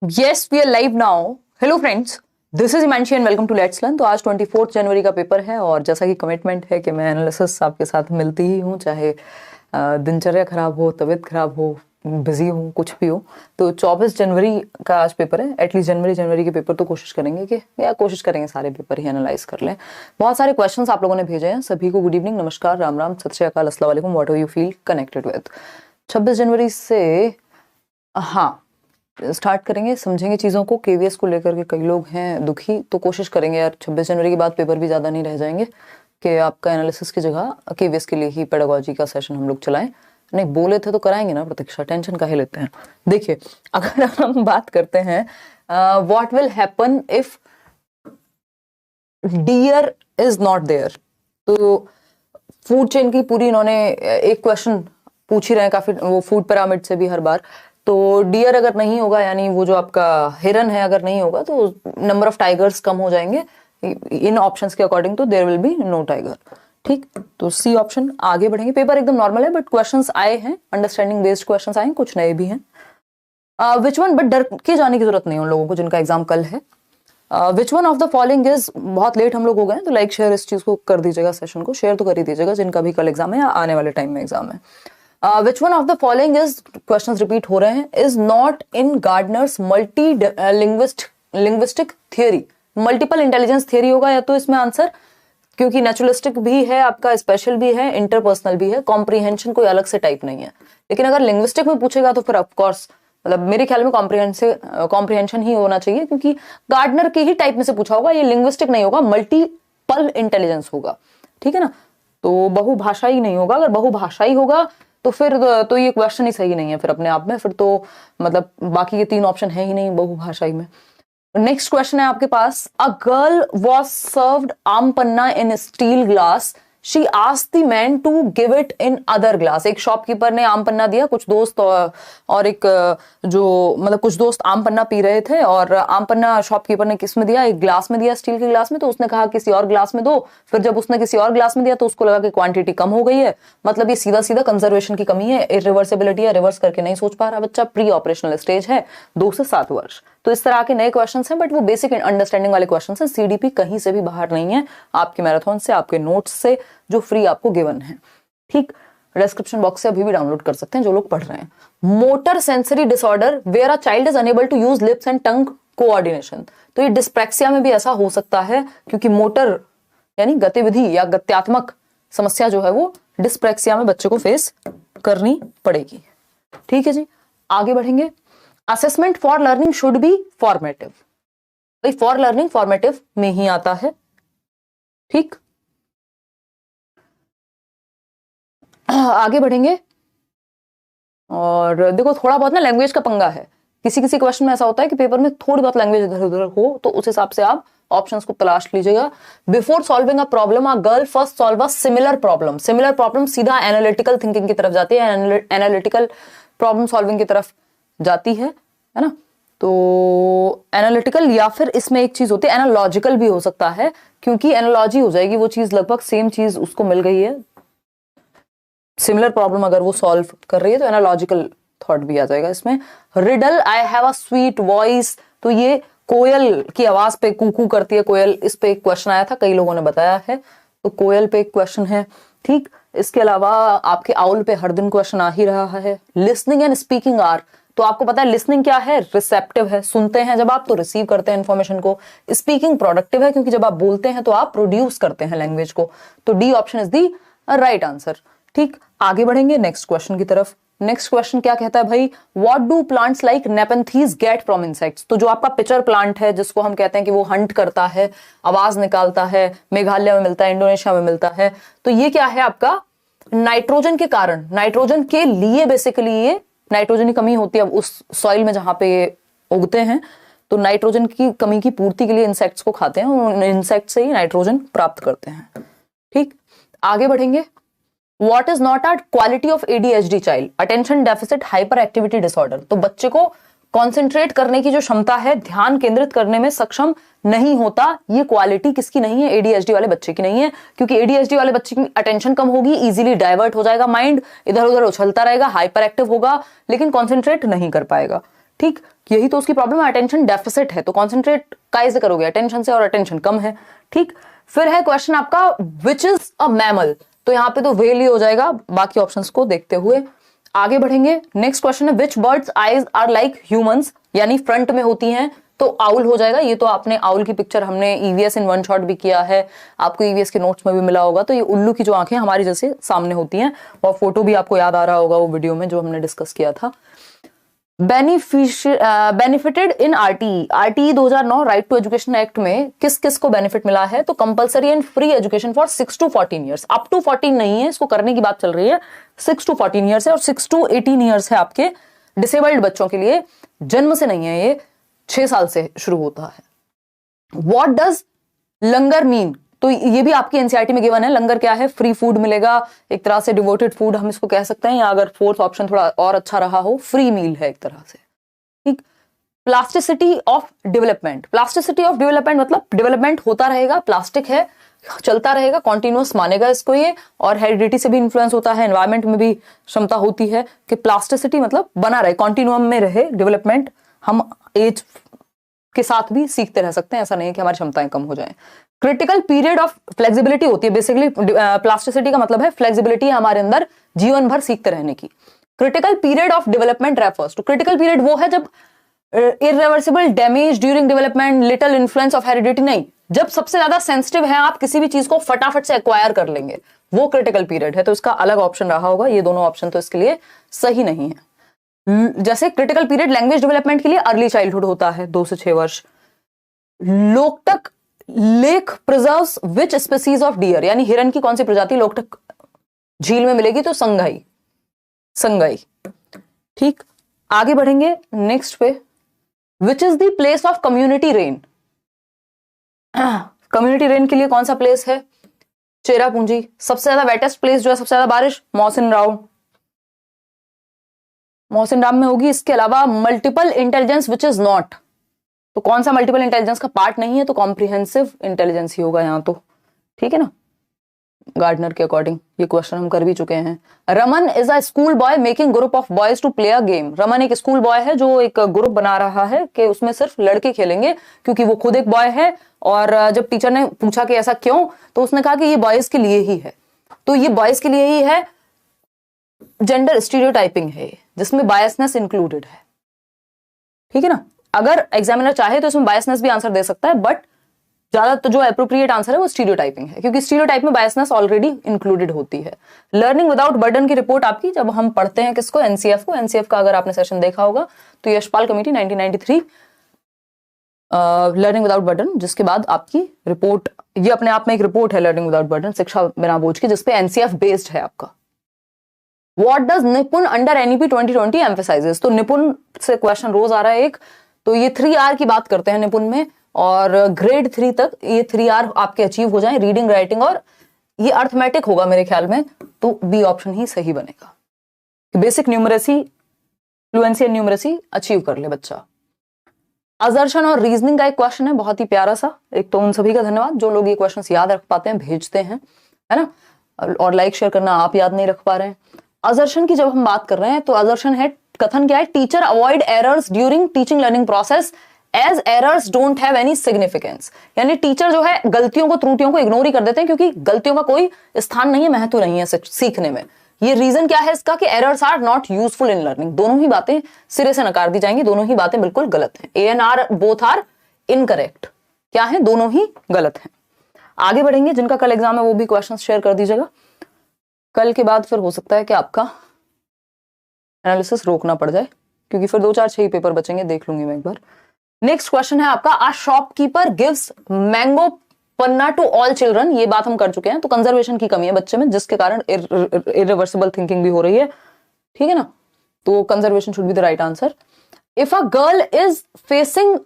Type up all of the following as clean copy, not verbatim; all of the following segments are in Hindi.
Yes, we are live now. Hello friends, this is Himanshi and welcome to Let's Learn। तो आज 24 जनवरी का पेपर है और जैसा कि कमिटमेंट है कि मैं एनालिसिस आपके साथ मिलती ही हूँ, चाहे दिनचर्या खराब हो, तबीयत खराब हो, बिजी हूँ, कुछ भी हो। तो 24 जनवरी का आज पेपर है। एटलीस्ट जनवरी के पेपर तो कोशिश करेंगे कि कोशिश करेंगे सारे पेपर ही एनालाइज कर लें। बहुत सारे क्वेश्चंस आप लोगों ने भेजे हैं। सभी को गुड इवनिंग, नमस्कार, राम राम, सत श्री अकाल, अस्सलाम वालेकुम, what you feel connected with. 26 जनवरी से हाँ स्टार्ट करेंगे, समझेंगे चीज़ों को। केवीएस को लेकर के कई लोग हैं दुखी, तो कोशिश करेंगे यार 26 जनवरी के बाद पेपर भी ज़्यादा नहीं रह जाएंगे कि आपका एनालिसिस की जगह केवीएस के लिए ही पेडागोजी का सेशन हम लोग चलाएं। नहीं बोले थे तो कराएंगे ना प्रतीक्षा, टेंशन काहे लेते हैं। देखिए, अगर हम बात करते हैं what will happen if deer is not there, तो फूड चेन की पूरी इन्होंने एक क्वेश्चन पूछ ही रहे हैं काफी, वो फूड पिरामिड से भी हर बार। तो डियर अगर नहीं होगा, यानी वो जो आपका हिरन है अगर नहीं होगा, तो नंबर ऑफ टाइगर्स कम हो जाएंगे इन ऑप्शंस के अकॉर्डिंग, तो there will be no tiger. ठीक, तो सी ऑप्शन। आगे बढ़ेंगे, पेपर एकदम नॉर्मल है बट क्वेश्चंस आए हैं, अंडरस्टैंडिंग बेस्ड क्वेश्चंस आए हैं, कुछ नए भी हैं। विच वन, बट डर के जाने की जरूरत नहीं है उन लोगों को जिनका एग्जाम कल है। Which one of the following is, बहुत लेट हम लोग हो गए हैं तो लाइक शेयर इस चीज को कर दीजिएगा, सेशन को शेयर तो कर ही दीजिएगा जिनका भी कल एग्जाम है या आने वाले टाइम में एग्जाम है। Which one of the following is, questions repeat हो रहे हैं, is not in Gardner's multi linguistic theory. Multiple intelligence theory होगा या तो इसमें आंसर, क्योंकि नेचुरलिस्टिक भी है आपका, स्पेशल भी है, इंटरपर्सनल भी है, कॉम्प्रीहेंशन कोई अलग से टाइप नहीं है। लेकिन अगर लिंग्विस्टिक में पूछेगा तो फिर ऑफकोर्स, मतलब मेरे ख्याल में कॉम्प्रीहेंशन ही होना चाहिए, क्योंकि गार्डनर के ही टाइप में से पूछा होगा, ये लिंग्विस्टिक नहीं होगा, मल्टीपल इंटेलिजेंस होगा। ठीक है ना, तो बहुभाषाई नहीं होगा। अगर बहुभाषाई होगा तो फिर तो ये क्वेश्चन ही सही नहीं है फिर अपने आप में, फिर तो मतलब बाकी के तीन ऑप्शन है ही नहीं बहुभाषाई में। नेक्स्ट क्वेश्चन है आपके पास, a girl was served aam panna in steel glass, she asked the man to give it in other glass. एक शॉपकीपर ने आम पन्ना दिया, कुछ दोस्त और एक जो मतलब कुछ दोस्त आम पन्ना पी रहे थे और आम पन्ना शॉपकीपर ने किस में दिया, एक ग्लास में दिया, स्टील के ग्लास में। तो उसने कहा किसी और ग्लास में दो, फिर जब उसने किसी और ग्लास में दिया तो उसको लगा कि क्वांटिटी कम हो गई है। मतलब ये सीधा सीधा कंजर्वेशन की कमी है, इरिवर्सिबिलिटी है, रिवर्स करके नहीं सोच पा रहा बच्चा, प्री ऑपरेशनल स्टेज है, 2 से 7 वर्ष। तो इस तरह के नए क्वेश्चंस हैं बट वो बेसिक अंडरस्टैंडिंग वाले क्वेश्चंस हैं। सीडीपी कहीं से भी बाहर नहीं है, आपके मैराथन से, आपके नोट्स से जो फ्री आपको गिवन है। ठीक, डिस्क्रिप्शन बॉक्स से अभी भी डाउनलोड कर सकते हैं जो लोग पढ़ रहे हैं। Motor sensory disorder where a child is unable to use lips and tongue coordination. तो ये डिस्प्रैक्सिया में भी ऐसा हो सकता है, क्योंकि मोटर यानी गतिविधि या गत्यात्मक समस्या जो है वो डिस्प्रैक्सिया में बच्चे को फेस करनी पड़ेगी। ठीक है जी, आगे बढ़ेंगे। Assessment for learning should be formative. भाई फॉर लर्निंग फॉर्मेटिव में ही आता है। ठीक, आगे बढ़ेंगे। और देखो थोड़ा बहुत ना लैंग्वेज का पंगा है, किसी किसी क्वेश्चन में ऐसा होता है कि पेपर में थोड़ी बहुत लैंग्वेज इधर उधर हो, तो उस हिसाब से आप ऑप्शंस को तलाश लीजिएगा। Before solving a problem a girl first solve a similar problem. Similar problem सीधा एनालिटिकल थिंकिंग की तरफ जाती है, एनालिटिकल प्रॉब्लम सॉल्विंग की तरफ जाती है ना। तो एनालिटिकल, या फिर इसमें एक चीज होती है एनालॉजिकल भी हो सकता है, क्योंकि एनालॉजी हो जाएगी, वो चीज लगभग सेम चीज उसको मिल गई है। सिमिलर प्रॉब्लम अगर वो सॉल्व कर रही है तो एनालॉजिकल थॉट भी आ जाएगा इसमें। Riddle, I have a sweet voice, तो ये कोयल की आवाज पे कूकू करती है कोयल, इस पे एक क्वेश्चन आया था, कई लोगों ने बताया है, तो कोयल पे एक क्वेश्चन है। ठीक, इसके अलावा आपके आउल पे हर दिन क्वेश्चन आ ही रहा है। लिसनिंग एंड स्पीकिंग आर, तो आपको पता है लिसनिंग क्या है, रिसेप्टिव है, सुनते हैं जब आप तो रिसीव करते हैं इंफॉर्मेशन को। स्पीकिंग प्रोडक्टिव है, क्योंकि जब आप बोलते हैं तो आप प्रोड्यूस करते हैं लैंग्वेज को। तो D option is the right answer. ठीक, आगे बढ़ेंगे नेक्स्ट क्वेश्चन की तरफ। नेक्स्ट क्वेश्चन क्या कहता है भाई, what do plants like nepenthes get from insects. तो जो आपका पिचर प्लांट है, जिसको हम कहते हैं कि वो हंट करता है, आवाज निकालता है, मेघालय में मिलता है, इंडोनेशिया में मिलता है, तो ये क्या है आपका नाइट्रोजन के कारण, नाइट्रोजन के लिए बेसिकली ये नाइट्रोजन की कमी होती है उस सॉइल में जहां पे उगते हैं, तो नाइट्रोजन की कमी की पूर्ति के लिए इंसेक्ट्स को खाते हैं और इंसेक्ट से ही नाइट्रोजन प्राप्त करते हैं। ठीक, आगे बढ़ेंगे। What is not a quality of ADHD child? Attention Deficit Hyperactivity Disorder। तो बच्चे को कॉन्सेंट्रेट करने की जो क्षमता है, ध्यान केंद्रित करने में सक्षम नहीं होता, ये क्वालिटी किसकी नहीं है, एडीएचडी वाले बच्चे की नहीं है। क्योंकि एडीएचडी वाले बच्चे की अटेंशन कम होगी, इजीली डाइवर्ट हो जाएगा माइंड, इधर उधर उछलता रहेगा, हाइपर एक्टिव होगा, लेकिन कॉन्सेंट्रेट नहीं कर पाएगा। ठीक, यही तो उसकी प्रॉब्लम है, अटेंशन डेफिसिट है। तो कॉन्सेंट्रेट कैसे करोगे अटेंशन से, और अटेंशन कम है। ठीक, फिर है क्वेश्चन आपका विच इज अ मैमल, तो यहाँ पे तो व्हेल ही हो जाएगा बाकी ऑप्शंस को देखते हुए। आगे बढ़ेंगे, नेक्स्ट क्वेश्चन है which birds eyes are like humans, यानी फ्रंट में होती हैं, तो आउल हो जाएगा। ये तो आपने आउल की पिक्चर हमने ईवीएस इन वन शॉट भी किया है, आपको ईवीएस के नोट्स में भी मिला होगा। तो ये उल्लू की जो आंखें हमारी जैसे सामने होती हैं, और फोटो भी आपको याद आ रहा होगा वो वीडियो में जो हमने डिस्कस किया था। Benefited in RTE 2009 right to education act में किस किस को बेनिफिट मिला है, तो compulsory and free education for 6 to 14 years. Up to 14 नहीं है, इसको करने की बात चल रही है, 6 to 14 ईयर्स है, और 6 to 18 ईयर्स है आपके डिसेबल्ड बच्चों के लिए, जन्म से नहीं है, ये 6 साल से शुरू होता है। व्हाट डज लंगर मीन, तो ये भी आपकी एनसीईआरटी में गिवन है। लंगर क्या है, फ्री फूड मिलेगा, एक तरह से डिवोटेड फूड हम इसको कह सकते हैं, या अगर फोर्थ ऑप्शन थोड़ा और अच्छा रहा हो, फ्री मील है एक तरह से। ठीक, plasticity of development, plasticity of development मतलब डेवलपमेंट होता रहेगा, प्लास्टिक है, चलता रहेगा, कॉन्टिन्यूअस मानेगा इसको ये, और हेरिडिटी से भी इन्फ्लुएंस होता है, एनवायरमेंट में भी क्षमता होती है कि प्लास्टिसिटी मतलब बना रहे, कॉन्टिन्यूम में रहे डेवलपमेंट। हम एज के साथ भी सीखते रह सकते हैं, ऐसा नहीं है कि हमारी क्षमताएं कम हो जाएं। क्रिटिकल पीरियड ऑफ फ्लेक्सिबिलिटी होती है, बेसिकली प्लास्टिसिटी का मतलब है फ्लेक्सिबिलिटी हमारे अंदर जीवन भर सीखते रहने की। Critical period of development refers to, critical period वो है जब irreversible damage during development, little influence of heredity नहीं, जब सबसे ज्यादा सेंसिटिव है, आप किसी भी चीज को फटाफट से एक्वायर कर लेंगे, वो क्रिटिकल पीरियड है। तो इसका अलग ऑप्शन रहा होगा, ये दोनों ऑप्शन तो इसके लिए सही नहीं है। जैसे क्रिटिकल पीरियड लैंग्वेज डेवलपमेंट के लिए अर्ली चाइल्डहुड होता है 2 से 6 वर्ष। Loktak lake preserves which species of dear, यानी हिरन की कौन सी प्रजाति लोकटक झील में मिलेगी, तो संगाई, संगाई। ठीक, आगे बढ़ेंगे नेक्स्ट पे, which is the place of community rain, community rain के लिए कौन सा प्लेस है, चेरापूंजी। सबसे ज्यादा वेटेस्ट प्लेस जो है, सबसे ज्यादा बारिश मोहसिन राम में होगी। इसके अलावा multiple intelligence which is not, तो कौन सा मल्टीपल इंटेलिजेंस का पार्ट नहीं है, तो कॉम्प्रिहेंसिव इंटेलिजेंस ही होगा यहां तो, ठीक है ना, गार्डनर के अकॉर्डिंग। ये क्वेश्चन हम कर भी चुके हैं। Raman is a school boy making group of boys to play a game, Raman एक स्कूल बॉय है जो एक ग्रुप बना रहा है कि उसमें सिर्फ लड़के खेलेंगे, क्योंकि वो खुद एक बॉय है। और जब टीचर ने पूछा कि ऐसा क्यों, तो उसने कहा कि ये बॉयज के लिए ही है, तो ये बॉयज के लिए ही है, जेंडर स्टीरियोटाइपिंग है जिसमें बायसनेस इंक्लूडेड है, ठीक है ना। अगर एग्जामिनर चाहे तो इसमें बायसनेस भी आंसर दे सकता है, बट ज्यादा तो जो अप्रोप्रिएट आंसर है वो स्टीरियोटाइपिंग है, क्योंकि स्टीरियोटाइप में बायसनेस ऑलरेडी इंक्लूडेड होती है। लर्निंग विदाउट बर्डन की रिपोर्ट आपकी, जब हम पढ़ते हैं किसको, एनसीएफ को, एनसीएफ का अगर आपने सेशन देखा होगा तो Yashpal committee 1993 learning without burden, जिसके बाद आपकी रिपोर्ट, ये अपने आप में एक रिपोर्ट है लर्निंग विदाउट बर्डन, शिक्षा बिना बोझ की, जिसपे एनसीएफ बेस्ड है आपका। व्हाट डज निपुण अंडर एनईपी 2020 एम्फेसाइजेस, तो निपुण से क्वेश्चन रोज आ रहा है एक, तो ये 3R की बात करते हैं निपुण में, और ग्रेड 3 तक ये 3R आपके अचीव हो जाए, रीडिंग, राइटिंग, और ये अर्थमेटिक होगा मेरे ख्याल में, तो बी ऑप्शन ही सही बनेगा। Basic numeracy, fluency and numeracy achieve कर ले बच्चा। असर्शन और रीजनिंग का एक क्वेश्चन है, बहुत ही प्यारा सा। एक तो उन सभी का धन्यवाद जो लोग ये क्वेश्चन याद रख पाते हैं, भेजते हैं, है ना, और लाइक शेयर करना आप याद नहीं रख पा रहे हैं। असर्शन की जब हम बात कर रहे हैं तो असर्शन है, कथन क्या है, teacher avoid errors during teaching learning process as errors don't have any significance, यानी टीचर जो है गलतियों को, त्रुटियों को इग्नोर ही कर देते हैं, क्योंकि गलतियों का कोई स्थान नहीं है, महत्व नहीं है सीखने में। ये रीजन क्या है इसका, कि errors are not useful in learning, दोनों ही बातें सिरे से नकार दी जाएंगी, दोनों ही बातें बिल्कुल गलत हैं। A and R both are incorrect, क्या है, दोनों ही गलत हैं। आगे बढ़ेंगे, जिनका कल एग्जाम है वो भी क्वेश्चन शेयर कर दीजिएगा। कल के बाद फिर हो सकता है कि आपका एनालिसिस रोकना पड़ जाए, क्योंकि फिर 2-4-6 पेपर बचेंगे, देख लूंगी मैं एक बार। नेक्स्ट क्वेश्चन है आपका, a shopkeeper gives mango panna to all children, ये बात हम कर चुके हैं, तो कंजर्वेशन की कमी है बच्चे में, जिसके कारण इरिवर्सिबल थिंकिंग भी हो रही है, ठीक है ना, तो conservation should be the right answer. If a girl is facing,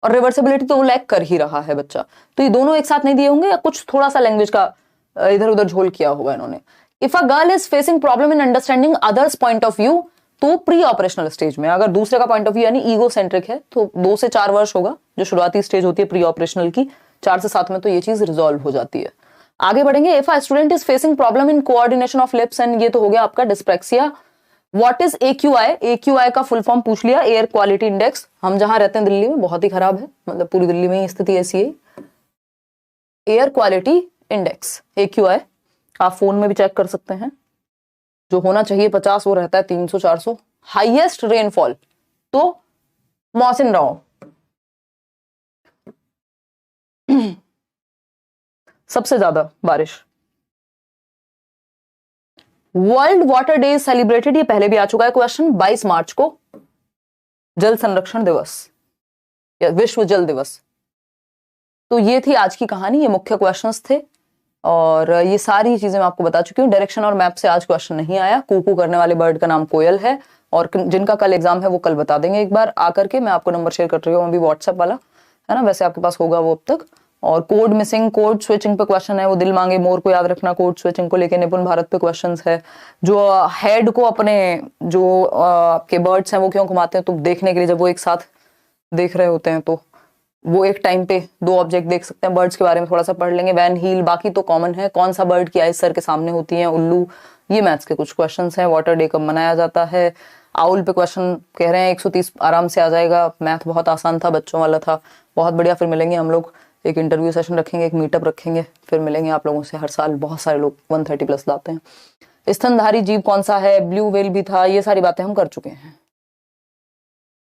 और रिवर्सिबिलिटी तो वो लैक कर ही रहा है बच्चा, तो ये दोनों एक साथ नहीं दिए होंगे, या कुछ थोड़ा सा लैंग्वेज का इधर उधर झोल किया होगा इन्होंने। If a girl is facing problem in understanding others point of view, तो प्री ऑपरेशनल स्टेज में, अगर दूसरे का पॉइंट ऑफ व्यू यानी ईगो सेंट्रिक है, तो 2 से 4 वर्ष होगा, जो शुरुआती स्टेज होती है प्री ऑपरेशनल की, 4 से 7 में तो ये चीज रिजॉल्व हो जाती है। आगे बढ़ेंगे, if a student is facing problem in coordination of lips, and ये तो हो गया आपका dyspraxia, what is AQI? AQI का फुल फॉर्म पूछ लिया, एयर क्वालिटी इंडेक्स। हम जहां रहते हैं दिल्ली में बहुत ही खराब है, मतलब पूरी दिल्ली में ही स्थिति ऐसी है। एयर क्वालिटी इंडेक्स AQI आप फोन में भी चेक कर सकते हैं। जो होना चाहिए 50 वो रहता है 300-400। हाईएस्ट रेनफॉल तो मौसिन राव सबसे ज्यादा बारिश। World water day is celebrated, ये पहले भी आ चुका है क्वेश्चन, 22 मार्च को जल संरक्षण दिवस या विश्व जल दिवस। तो ये थी आज की कहानी, ये मुख्य क्वेश्चंस थे और ये सारी चीजें मैं आपको बता चुकी हूँ। डायरेक्शन और मैप से आज क्वेश्चन नहीं आया। कूकू करने वाले बर्ड का नाम कोयल है और जिनका कल एग्जाम है वो कल बता देंगे एक बार आकर के। मैं आपको नंबर शेयर कर रही हूँ अभी व्हाट्सएप वाला, है ना, वैसे आपके पास होगा वो अब तक। और कोड मिसिंग, कोड स्विचिंग पे क्वेश्चन है, वो दिल मांगे मोर को याद रखना, कोड स्विचिंग को लेके निपुण भारत पे क्वेश्चंस है। जो हेड को अपने जो आपके बर्ड्स हैं वो क्यों घुमाते हैं, तो देखने के लिए, जब वो एक साथ देख रहे होते हैं तो वो एक टाइम पे 2 ऑब्जेक्ट देख सकते हैं। बर्ड्स के बारे में थोड़ा सा पढ़ लेंगे, वैन हील, बाकी तो कॉमन है। कौन सा बर्ड की आइज सर के सामने होती है, उल्लू, ये मैथ्स के कुछ क्वेश्चंस हैं। वाटर डे कब मनाया जाता है, आउल पे क्वेश्चन कह रहे हैं 130 आराम से आ जाएगा। मैथ बहुत आसान था, बच्चों वाला था, बहुत बढ़िया। फिर मिलेंगे हम लोग, एक इंटरव्यू सेशन रखेंगे, एक मीटअप रखेंगे, फिर मिलेंगे आप लोगों से। हर साल बहुत सारे लोग 130+ लाते हैं। स्तनधारी जीव कौन सा है, ब्लू व्हेल भी था, ये सारी बातें हम कर चुके हैं।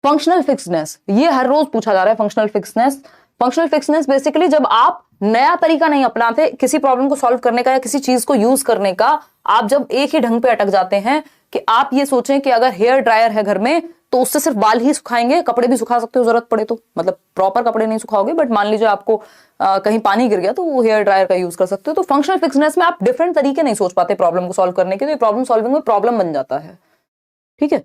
फंक्शनल फिक्सनेस, ये हर रोज पूछा जा रहा है। Functional fixedness, functional fixedness basically जब आप नया तरीका नहीं अपनाते किसी प्रॉब्लम को सॉल्व करने का या किसी चीज को यूज करने का, आप जब एक ही ढंग पे अटक जाते हैं कि आप ये सोचें कि अगर हेयर ड्रायर है घर में तो उससे सिर्फ बाल ही सुखाएंगे, कपड़े भी सुखा सकते हो जरूरत पड़े तो, मतलब प्रॉपर कपड़े नहीं सुखाओगे बट मान लीजिए आपको कहीं पानी गिर गया तो वो हेयर ड्रायर का यूज कर सकते हो। तो फंक्शनल फिक्सनेस में आप डिफरेंट तरीके नहीं सोच पाते प्रॉब्लम को सॉल्व करने के, तो प्रॉब्लम सॉल्विंग में प्रॉब्लम बन जाता है। ठीक है,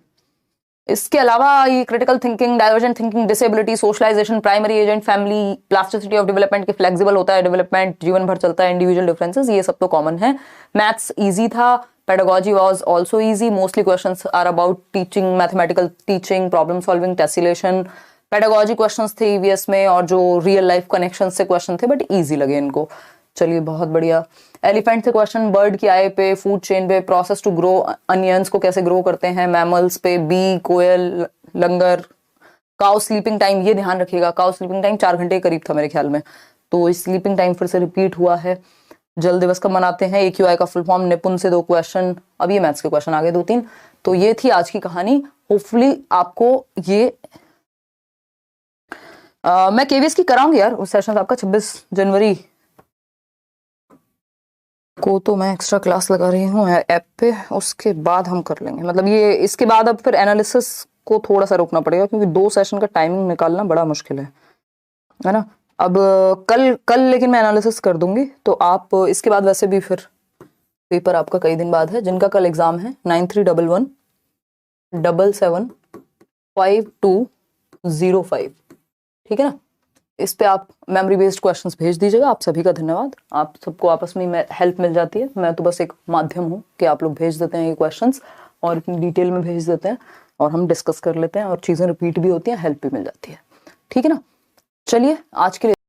इसके अलावा ये critical thinking, divergent thinking, disability, socialization, primary agent, family, plasticity of development के फ्लेक्सिबल होता है डेवलपमेंट, जीवन भर चलता है, इंडिविजुअल डिफरेंसेस, ये सब तो कॉमन है। मैथ्स इजी था, pedagogy was also easy, mostly questions are about teaching, mathematical teaching, problem solving, tessellation. Pedagogy questions थे ईवीएस में और जो रियल लाइफ कनेक्शन से क्वेश्चन थे बट इजी लगे इनको। चलिए बहुत बढ़िया। एलिफेंट से क्वेश्चन, बर्ड की आय पे, फूड चेन पे, प्रोसेस टू ग्रो, अनियंस को कैसे ग्रो करते हैं, मैमल्स पे, बी, कोयल, लंगर, काउ स्लीपिंग टाइम, ये ध्यान रखिएगा, काउ स्लीपिंग टाइम 4 घंटे के करीब था मेरे ख्याल में, तो इस स्लीपिंग टाइम फिर से रिपीट हुआ है। जल दिवस कब मनाते हैं, AQI का फुल फॉर्म, निपुण से 2 क्वेश्चन, अब ये मैथ्स के क्वेश्चन आ गए 2-3। तो ये थी आज की कहानी। होपफुली आपको ये मैं केवीएस की कराऊंगी यार, उस सेशन आपका 26 जनवरी को तो मैं एक्स्ट्रा क्लास लगा रही हूँ ऐप पे, उसके बाद हम कर लेंगे। मतलब ये इसके बाद अब फिर एनालिसिस को थोड़ा सा रोकना पड़ेगा क्योंकि 2 सेशन का टाइमिंग निकालना बड़ा मुश्किल है ना। अब कल लेकिन मैं एनालिसिस कर दूंगी, तो आप इसके बाद वैसे भी फिर पेपर आपका कई दिन बाद है। जिनका कल एग्जाम है 9311775205, ठीक है ना। इस पे आप मेमोरी बेस्ड क्वेश्चंस भेज दीजिएगा। आप सभी का धन्यवाद, आप सबको आपस में हेल्प मिल जाती है। मैं तो बस एक माध्यम हूँ कि आप लोग भेज देते हैं ये क्वेश्चंस और इतनी डिटेल में भेज देते हैं और हम डिस्कस कर लेते हैं और चीजें रिपीट भी होती हैं, हेल्प भी मिल जाती है। ठीक है ना, चलिए आज के लिए